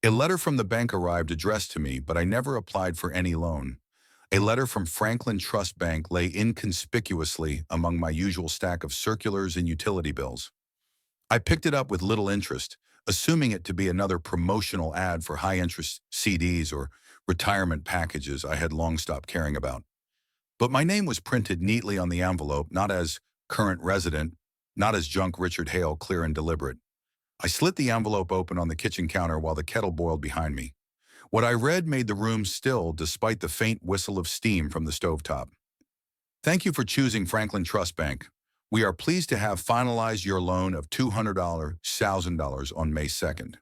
A letter from the bank arrived addressed to me, but I never applied for any loan. A letter from Franklin Trust Bank lay inconspicuously among my usual stack of circulars and utility bills. I picked it up with little interest, assuming it to be another promotional ad for high-interest CDs or retirement packages I had long stopped caring about. But my name was printed neatly on the envelope, not as current resident, not as junk Richard Hale, clear and deliberate. I slit the envelope open on the kitchen counter while the kettle boiled behind me. What I read made the room still despite the faint whistle of steam from the stovetop. Thank you for choosing Franklin Trust Bank. We are pleased to have finalized your loan of $200,000 on May 2nd.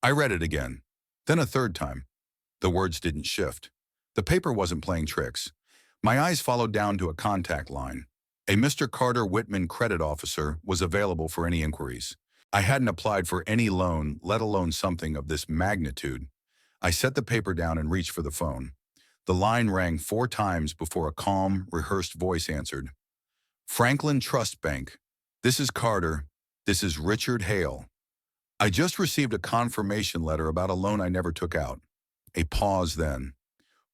I read it again, then a third time. The words didn't shift. The paper wasn't playing tricks. My eyes followed down to a contact line. A Mr. Carter Whitman credit officer was available for any inquiries. I hadn't applied for any loan, let alone something of this magnitude. I set the paper down and reached for the phone. The line rang 4 times before a calm, rehearsed voice answered. Franklin Trust Bank. This is Carter. This is Richard Hale. I just received a confirmation letter about a loan I never took out. A pause then.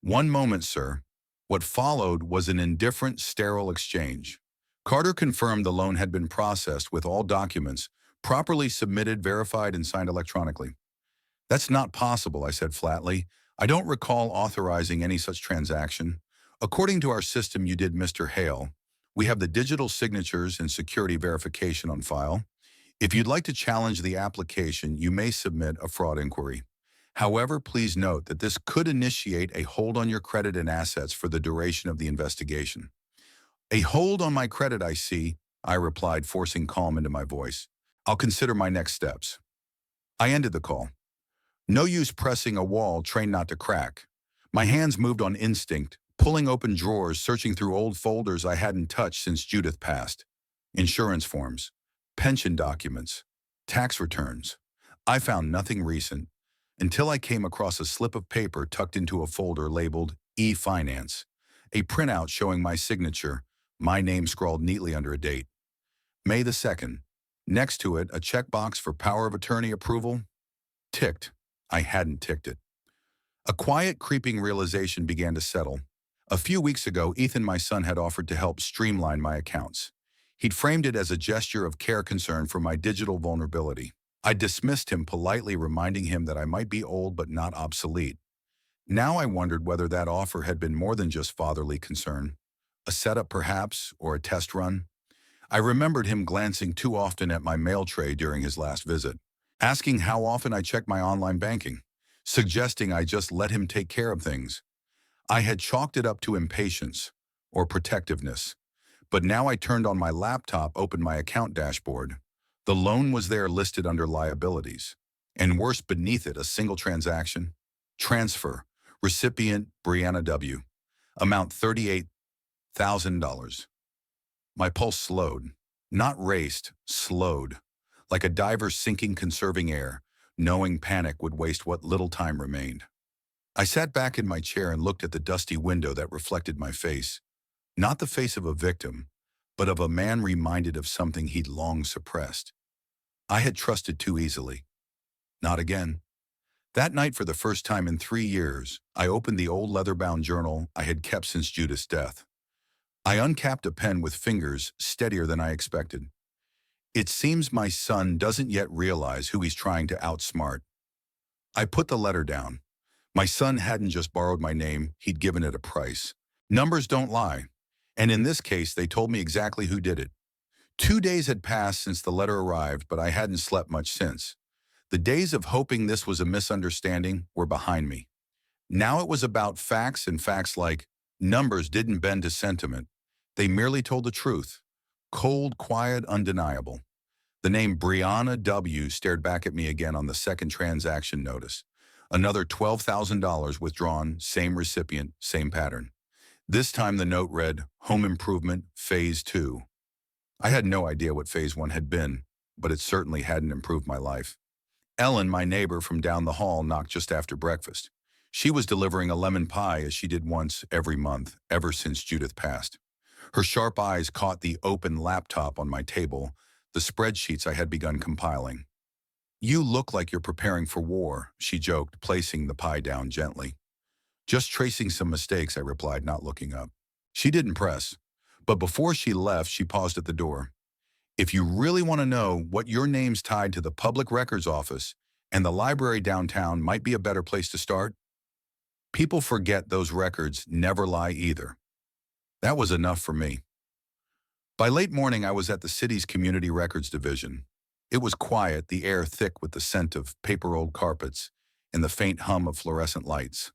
One moment, sir. What followed was an indifferent, sterile exchange. Carter confirmed the loan had been processed with all documents, properly submitted, verified, and signed electronically. That's not possible, I said flatly. I don't recall authorizing any such transaction. According to our system, you did, Mr. Hale. We have the digital signatures and security verification on file. If you'd like to challenge the application, you may submit a fraud inquiry. However, please note that this could initiate a hold on your credit and assets for the duration of the investigation. A hold on my credit, I see, I replied, forcing calm into my voice. I'll consider my next steps. I ended the call. No use pressing a wall trained not to crack. My hands moved on instinct, pulling open drawers, searching through old folders I hadn't touched since Judith passed. Insurance forms, pension documents, tax returns. I found nothing recent until I came across a slip of paper tucked into a folder labeled E-Finance, a printout showing my signature, my name scrawled neatly under a date. May the 2nd. Next to it, a checkbox for power of attorney approval. Ticked. I hadn't ticked it. A quiet, creeping realization began to settle. A few weeks ago, Ethan, my son, had offered to help streamline my accounts. He'd framed it as a gesture of care concern for my digital vulnerability. I dismissed him politely, reminding him that I might be old but not obsolete. Now I wondered whether that offer had been more than just fatherly concern. A setup perhaps, or a test run. I remembered him glancing too often at my mail tray during his last visit, asking how often I checked my online banking, suggesting I just let him take care of things. I had chalked it up to impatience or protectiveness, but now I turned on my laptop, opened my account dashboard. The loan was there listed under liabilities, and worse beneath it, a single transaction. Transfer, recipient Brianna W. Amount $38,000. My pulse slowed, not raced, slowed, like a diver sinking, conserving air, knowing panic would waste what little time remained. I sat back in my chair and looked at the dusty window that reflected my face. Not the face of a victim, but of a man reminded of something he'd long suppressed. I had trusted too easily. Not again. That night, for the first time in 3 years, I opened the old leather-bound journal I had kept since Judith's death. I uncapped a pen with fingers steadier than I expected. It seems my son doesn't yet realize who he's trying to outsmart. I put the letter down. My son hadn't just borrowed my name, he'd given it a price. Numbers don't lie. And in this case, they told me exactly who did it. 2 days had passed since the letter arrived, but I hadn't slept much since. The days of hoping this was a misunderstanding were behind me. Now it was about facts, and facts like numbers didn't bend to sentiment. They merely told the truth. Cold, quiet, undeniable. The name Brianna W. stared back at me again on the second transaction notice. Another $12,000 withdrawn, same recipient, same pattern. This time the note read, Home Improvement, Phase 2. I had no idea what Phase 1 had been, but it certainly hadn't improved my life. Ellen, my neighbor from down the hall, knocked just after breakfast. She was delivering a lemon pie as she did once every month, ever since Judith passed. Her sharp eyes caught the open laptop on my table, the spreadsheets I had begun compiling. You look like you're preparing for war, she joked, placing the pie down gently. Just tracing some mistakes, I replied, not looking up. She didn't press, but before she left, she paused at the door. If you really want to know what your name's tied to the Public Records Office and the library downtown might be a better place to start, people forget those records never lie either. That was enough for me. By late morning, I was at the city's Community Records Division. It was quiet, the air thick with the scent of paper-rolled carpets and the faint hum of fluorescent lights.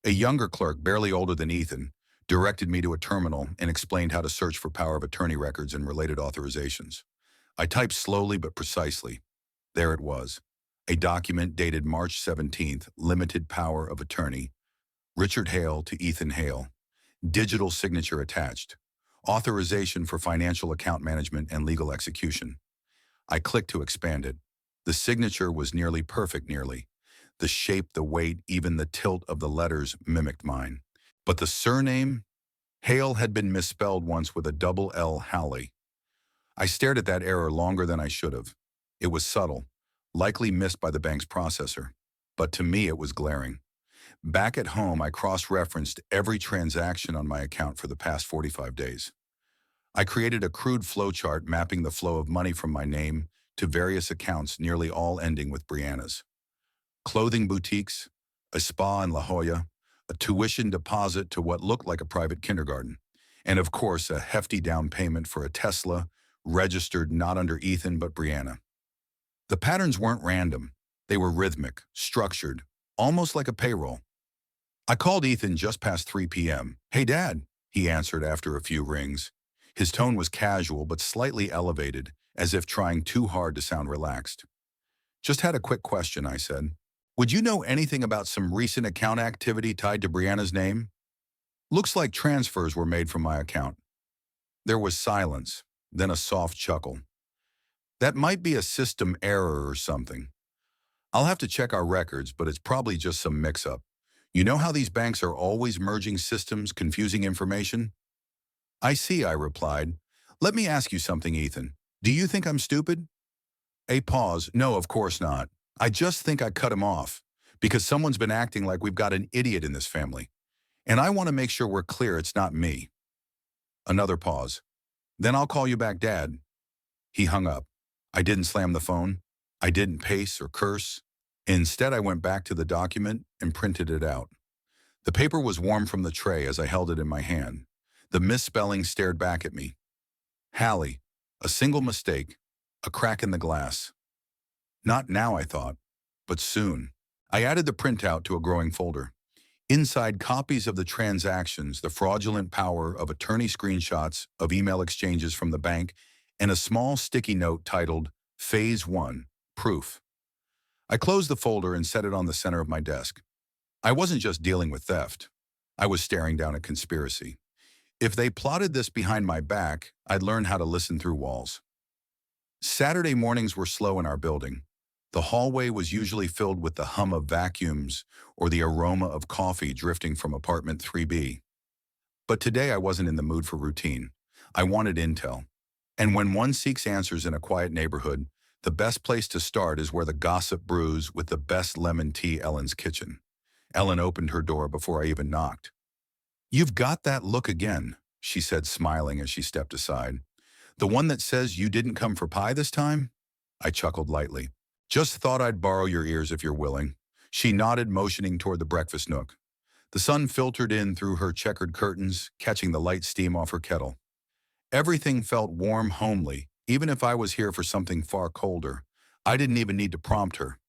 A younger clerk, barely older than Ethan, directed me to a terminal and explained how to search for power of attorney records and related authorizations. I typed slowly but precisely. There it was. A document dated March 17th, limited power of attorney. Richard Hale to Ethan Hale. Digital signature attached. Authorization for financial account management and legal execution. I clicked to expand it. The signature was nearly perfect, nearly. The shape, the weight, even the tilt of the letters mimicked mine. But the surname? Hale had been misspelled once with a double L, Halley. I stared at that error longer than I should have. It was subtle, likely missed by the bank's processor. But to me, it was glaring. Back at home, I cross-referenced every transaction on my account for the past 45 days. I created a crude flowchart mapping the flow of money from my name to various accounts, nearly all ending with Brianna's. Clothing boutiques, a spa in La Jolla, a tuition deposit to what looked like a private kindergarten, and of course a hefty down payment for a Tesla, registered not under Ethan but Brianna. The patterns weren't random. They were rhythmic, structured, almost like a payroll. I called Ethan just past 3 p.m. "Hey, Dad," he answered after a few rings. His tone was casual but slightly elevated, as if trying too hard to sound relaxed. "Just had a quick question," I said. "Would you know anything about some recent account activity tied to Brianna's name? Looks like transfers were made from my account." There was silence, then a soft chuckle. "That might be a system error or something. I'll have to check our records, but it's probably just some mix-up. You know how these banks are always merging systems, confusing information?" "I see," I replied. "Let me ask you something, Ethan. Do you think I'm stupid?" A pause. "No, of course not. I just think I cut him off, because someone's been acting like we've got an idiot in this family. And I want to make sure we're clear it's not me." Another pause. "Then I'll call you back, Dad." He hung up. I didn't slam the phone. I didn't pace or curse. Instead, I went back to the document and printed it out. The paper was warm from the tray as I held it in my hand. The misspelling stared back at me. Halley, a single mistake, a crack in the glass. Not now, I thought, but soon. I added the printout to a growing folder. Inside, copies of the transactions, the fraudulent power of attorney screenshots of email exchanges from the bank, and a small sticky note titled Phase 1, Proof. I closed the folder and set it on the center of my desk. I wasn't just dealing with theft. I was staring down at conspiracy. If they plotted this behind my back, I'd learn how to listen through walls. Saturday mornings were slow in our building. The hallway was usually filled with the hum of vacuums or the aroma of coffee drifting from apartment 3B. But today I wasn't in the mood for routine. I wanted intel. And when one seeks answers in a quiet neighborhood, the best place to start is where the gossip brews with the best lemon tea, Ellen's kitchen. Ellen opened her door before I even knocked. "You've got that look again," she said, smiling as she stepped aside. "The one that says you didn't come for pie this time?" I chuckled lightly. "Just thought I'd borrow your ears if you're willing." She nodded, motioning toward the breakfast nook. The sun filtered in through her checkered curtains, catching the light steam off her kettle. Everything felt warm, homely, even if I was here for something far colder. I didn't even need to prompt her.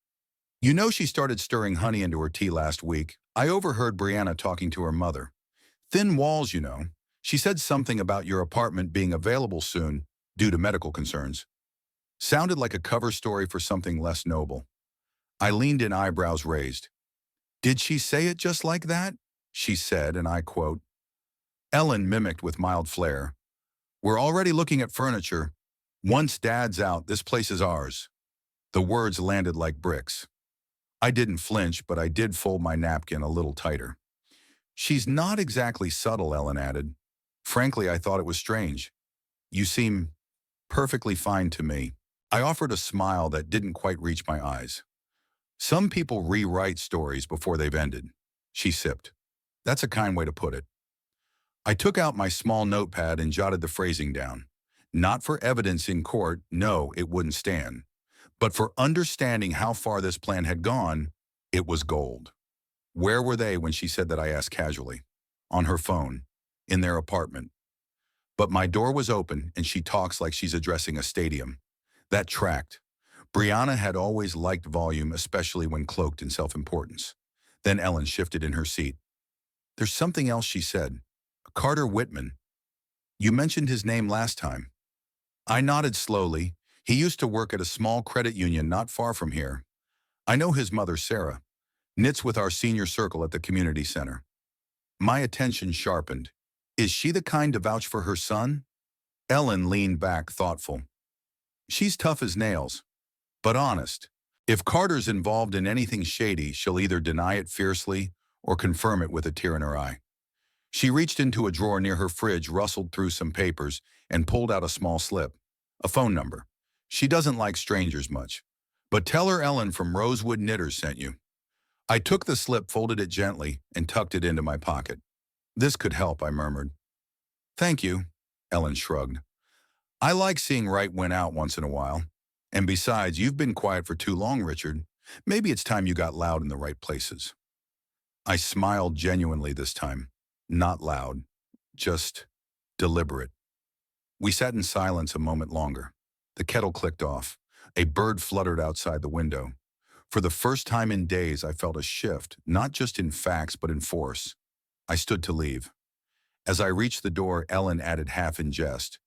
"You know she started stirring honey into her tea last week. I overheard Brianna talking to her mother. Thin walls, you know. She said something about your apartment being available soon due to medical concerns." Sounded like a cover story for something less noble. I leaned in, eyebrows raised. "Did she say it just like that?" she said, and I quote. Ellen mimicked with mild flair. "We're already looking at furniture. Once Dad's out, this place is ours." The words landed like bricks. I didn't flinch, but I did fold my napkin a little tighter. "She's not exactly subtle," Ellen added. "Frankly, I thought it was strange. You seem perfectly fine to me." I offered a smile that didn't quite reach my eyes. Some people rewrite stories before they've ended. She sipped. That's a kind way to put it. I took out my small notepad and jotted the phrasing down. Not for evidence in court, no, it wouldn't stand. But for understanding how far this plan had gone, it was gold. Where were they when she said that, I asked casually. On her phone. In their apartment. But my door was open and she talks like she's addressing a stadium. That tracked. Brianna had always liked volume, especially when cloaked in self-importance. Then Ellen shifted in her seat. There's something else, she said. Carter Whitman. You mentioned his name last time. I nodded slowly. He used to work at a small credit union not far from here. I know his mother, Sarah. Knits with our senior circle at the community center. My attention sharpened. Is she the kind to vouch for her son? Ellen leaned back, thoughtful. She's tough as nails, but honest. If Carter's involved in anything shady, she'll either deny it fiercely or confirm it with a tear in her eye. She reached into a drawer near her fridge, rustled through some papers, and pulled out a small slip. A phone number. She doesn't like strangers much. But tell her Ellen from Rosewood Knitters sent you. I took the slip, folded it gently, and tucked it into my pocket. This could help, I murmured. Thank you, Ellen shrugged. I like seeing right win out once in a while. And besides, you've been quiet for too long, Richard. Maybe it's time you got loud in the right places. I smiled genuinely this time. Not loud, just deliberate. We sat in silence a moment longer. The kettle clicked off. A bird fluttered outside the window. For the first time in days, I felt a shift, not just in facts, but in force. I stood to leave. As I reached the door, Ellen added half in jest.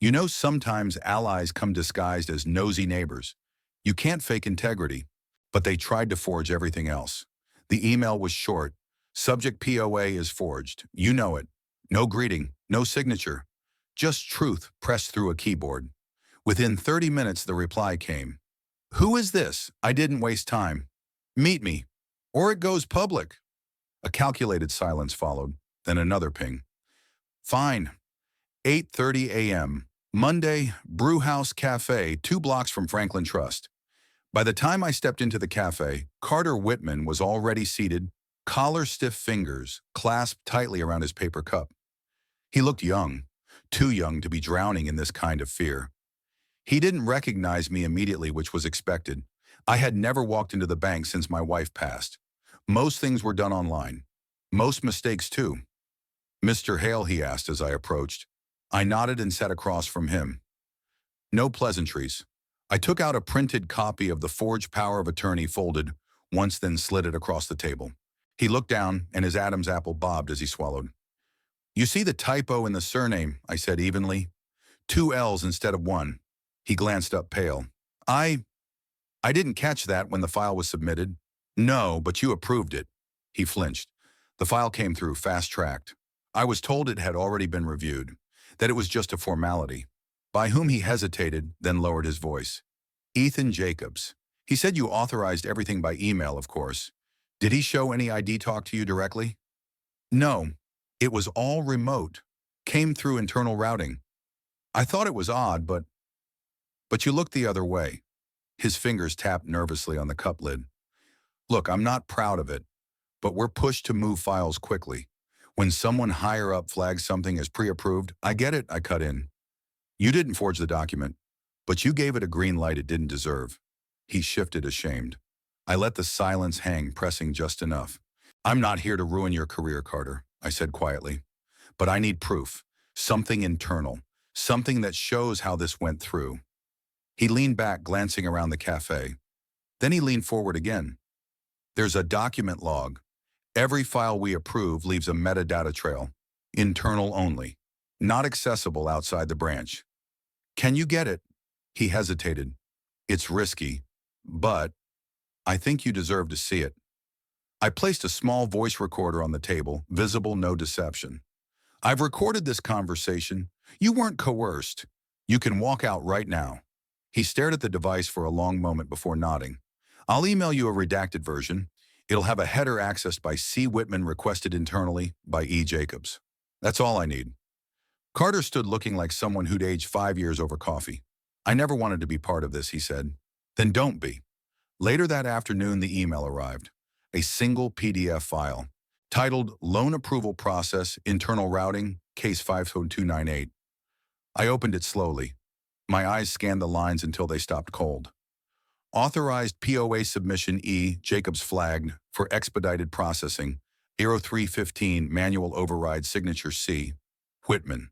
You know, sometimes allies come disguised as nosy neighbors. You can't fake integrity. But they tried to forge everything else. The email was short. Subject POA is forged. You know it. No greeting, no signature. Just truth pressed through a keyboard. Within 30 minutes, the reply came. Who is this? I didn't waste time. Meet me, or it goes public. A calculated silence followed, then another ping. Fine. 8:30 a.m. Monday, Brewhouse Cafe, 2 blocks from Franklin Trust. By the time I stepped into the cafe, Carter Whitman was already seated, collar-stiff fingers clasped tightly around his paper cup. He looked young, too young to be drowning in this kind of fear. He didn't recognize me immediately, which was expected. I had never walked into the bank since my wife passed. Most things were done online. Most mistakes, too. Mr. Hale, he asked as I approached. I nodded and sat across from him. No pleasantries. I took out a printed copy of the forged power of attorney, folded once, then slid it across the table. He looked down, and his Adam's apple bobbed as he swallowed. You see the typo in the surname, I said evenly. 2 L's instead of 1. He glanced up, pale. I didn't catch that when the file was submitted. No, but you approved it. He flinched. The file came through, fast-tracked. I was told it had already been reviewed, that it was just a formality. By whom? He hesitated, then lowered his voice. Ethan Jacobs. He said you authorized everything by email, of course. Did he show any ID talk to you directly? No. It was all remote. Came through internal routing. I thought it was odd, but you looked the other way. His fingers tapped nervously on the cup lid. Look, I'm not proud of it, but we're pushed to move files quickly. When someone higher up flags something as pre-approved, I get it, I cut in. You didn't forge the document, but you gave it a green light it didn't deserve. He shifted, ashamed. I let the silence hang, pressing just enough. I'm not here to ruin your career, Carter, I said quietly. But I need proof, something internal, something that shows how this went through. He leaned back, glancing around the cafe. Then he leaned forward again. There's a document log. Every file we approve leaves a metadata trail. Internal only. Not accessible outside the branch. Can you get it? He hesitated. It's risky, but I think you deserve to see it. I placed a small voice recorder on the table, visible, no deception. I've recorded this conversation. You weren't coerced. You can walk out right now. He stared at the device for a long moment before nodding. I'll email you a redacted version. It'll have a header accessed by C. Whitman, requested internally by E. Jacobs. That's all I need. Carter stood looking like someone who'd aged 5 years over coffee. I never wanted to be part of this, he said. Then don't be. Later that afternoon, the email arrived. A single PDF file, titled Loan Approval Process, Internal Routing, Case 50298. I opened it slowly. My eyes scanned the lines until they stopped cold. Authorized POA submission E, Jacobs flagged, for expedited processing, 0315 manual override signature C, Whitman.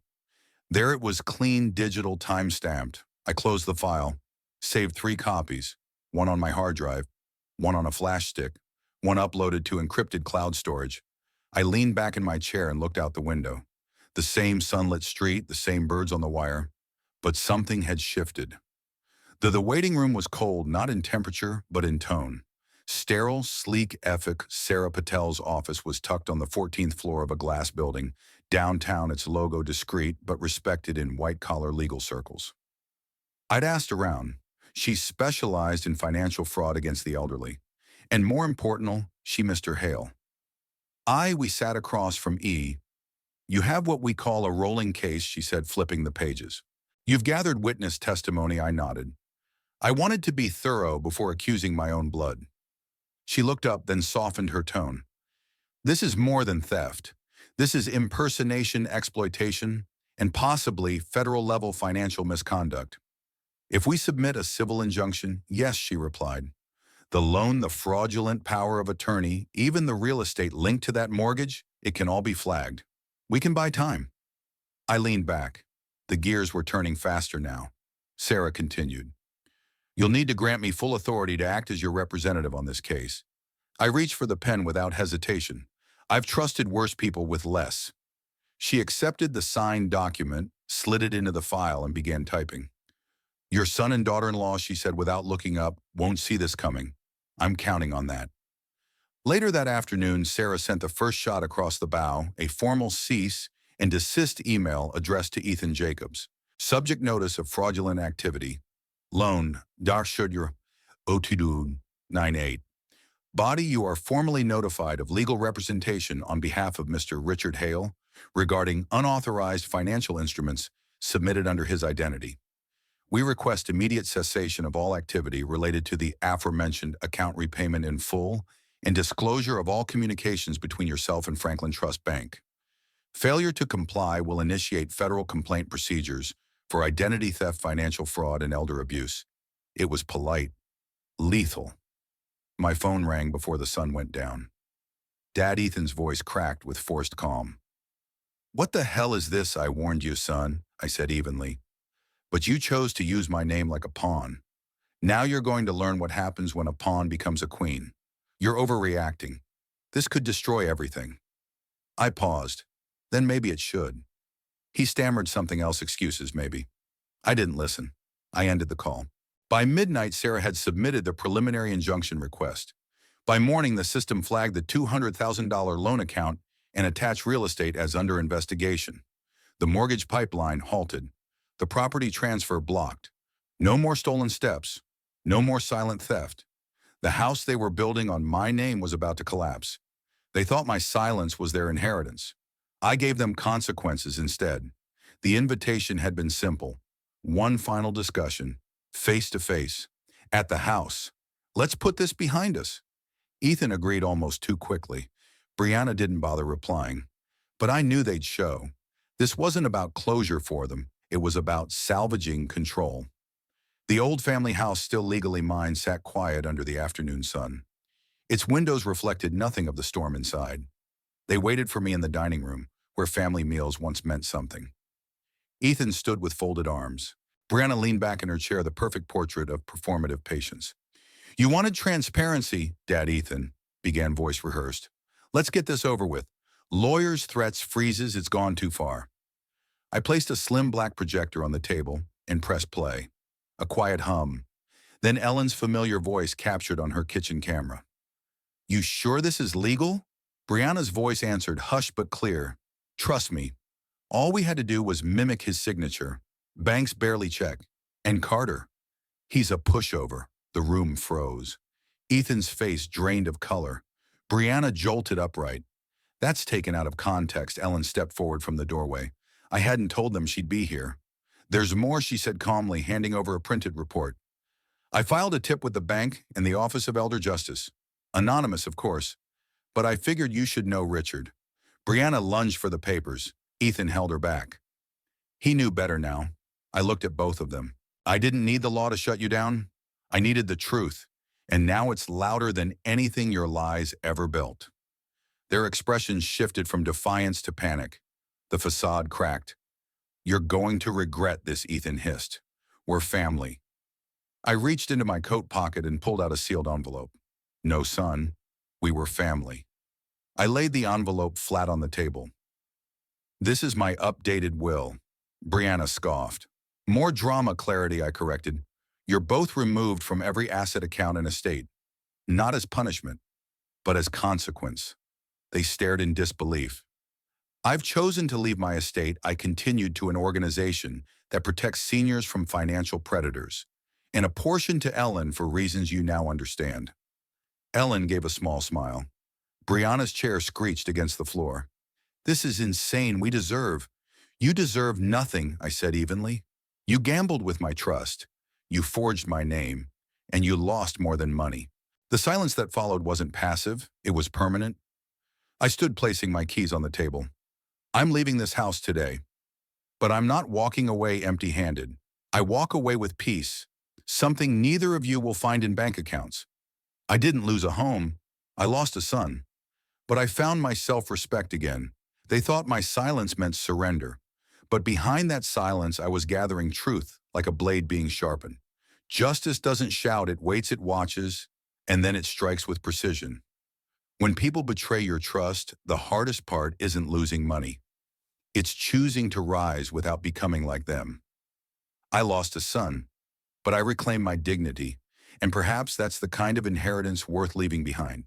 There it was, clean digital time-stamped. I closed the file, saved 3 copies, one on my hard drive, one on a flash stick, one uploaded to encrypted cloud storage. I leaned back in my chair and looked out the window. The same sunlit street, the same birds on the wire, but something had shifted. The waiting room was cold, not in temperature, but in tone. Sterile, sleek, effic, Sarah Patel's office was tucked on the 14th floor of a glass building, downtown, its logo discreet but respected in white-collar legal circles. I'd asked around. She specialized in financial fraud against the elderly. And more important, she missed her Hale. We sat across from E. You have what we call a rolling case, she said, flipping the pages. You've gathered witness testimony, I nodded. I wanted to be thorough before accusing my own blood. She looked up, then softened her tone. This is more than theft. This is impersonation, exploitation, and possibly federal-level financial misconduct. If we submit a civil injunction, yes, she replied. The loan, the fraudulent power of attorney, even the real estate linked to that mortgage, it can all be flagged. We can buy time. I leaned back. The gears were turning faster now. Sarah continued. You'll need to grant me full authority to act as your representative on this case. I reached for the pen without hesitation. I've trusted worse people with less. She accepted the signed document, slid it into the file, and began typing. Your son and daughter-in-law, she said without looking up, won't see this coming. I'm counting on that. Later that afternoon, Sarah sent the first shot across the bow, a formal cease and desist email addressed to Ethan Jacobs. Subject notice of fraudulent activity. Loan, Darshudyer, Otudun, 98. Body, you are formally notified of legal representation on behalf of Mr. Richard Hale regarding unauthorized financial instruments submitted under his identity. We request immediate cessation of all activity related to the aforementioned account repayment in full and disclosure of all communications between yourself and Franklin Trust Bank. Failure to comply will initiate federal complaint procedures for identity theft, financial fraud, and elder abuse. It was polite, lethal. My phone rang before the sun went down. Dad Ethan's voice cracked with forced calm. What the hell is this? I warned you, son, I said evenly. But you chose to use my name like a pawn. Now you're going to learn what happens when a pawn becomes a queen. You're overreacting. This could destroy everything. I paused. Then maybe it should. He stammered something else, excuses maybe. I didn't listen. I ended the call. By midnight, Sarah had submitted the preliminary injunction request. By morning, the system flagged the $200,000 loan account and attached real estate as under investigation. The mortgage pipeline halted. The property transfer blocked. No more stolen steps. No more silent theft. The house they were building on my name was about to collapse. They thought my silence was their inheritance. I gave them consequences instead. The invitation had been simple. One final discussion, face to face, at the house. Let's put this behind us. Ethan agreed almost too quickly. Brianna didn't bother replying. But I knew they'd show. This wasn't about closure for them. It was about salvaging control. The old family house, still legally mine, sat quiet under the afternoon sun. Its windows reflected nothing of the storm inside. They waited for me in the dining room, where family meals once meant something. Ethan stood with folded arms. Brianna leaned back in her chair, the perfect portrait of performative patience. You wanted transparency, Dad Ethan, began voice rehearsed. Let's get this over with. Lawyers, threats, freezes, it's gone too far. I placed a slim black projector on the table and pressed play. A quiet hum. Then Ellen's familiar voice captured on her kitchen camera. You sure this is legal? Brianna's voice answered, hushed but clear. Trust me. All we had to do was mimic his signature. Banks barely check. And Carter. He's a pushover. The room froze. Ethan's face drained of color. Brianna jolted upright. That's taken out of context. Ellen stepped forward from the doorway. I hadn't told them she'd be here. There's more, she said calmly, handing over a printed report. I filed a tip with the bank and the Office of Elder Justice. Anonymous, of course, but I figured you should know Richard. Brianna lunged for the papers. Ethan held her back. He knew better now. I looked at both of them. I didn't need the law to shut you down. I needed the truth. And now it's louder than anything your lies ever built. Their expressions shifted from defiance to panic. The facade cracked. You're going to regret this, Ethan hissed. We're family. I reached into my coat pocket and pulled out a sealed envelope. No, son. We were family. I laid the envelope flat on the table. This is my updated will. Brianna scoffed. More drama, Clarity, I corrected. You're both removed from every asset account and estate. Not as punishment, but as consequence. They stared in disbelief. I've chosen to leave my estate, I continued, to an organization that protects seniors from financial predators, and a portion to Ellen for reasons you now understand. Ellen gave a small smile. Brianna's chair screeched against the floor. This is insane. You deserve nothing, I said evenly. You gambled with my trust. You forged my name. And you lost more than money. The silence that followed wasn't passive. It was permanent. I stood, placing my keys on the table. I'm leaving this house today. But I'm not walking away empty-handed. I walk away with peace, something neither of you will find in bank accounts. I didn't lose a home. I lost a son. But I found my self-respect again. They thought my silence meant surrender. But behind that silence, I was gathering truth, like a blade being sharpened. Justice doesn't shout, it waits, it watches, and then it strikes with precision. When people betray your trust, the hardest part isn't losing money. It's choosing to rise without becoming like them. I lost a son, but I reclaimed my dignity, and perhaps that's the kind of inheritance worth leaving behind.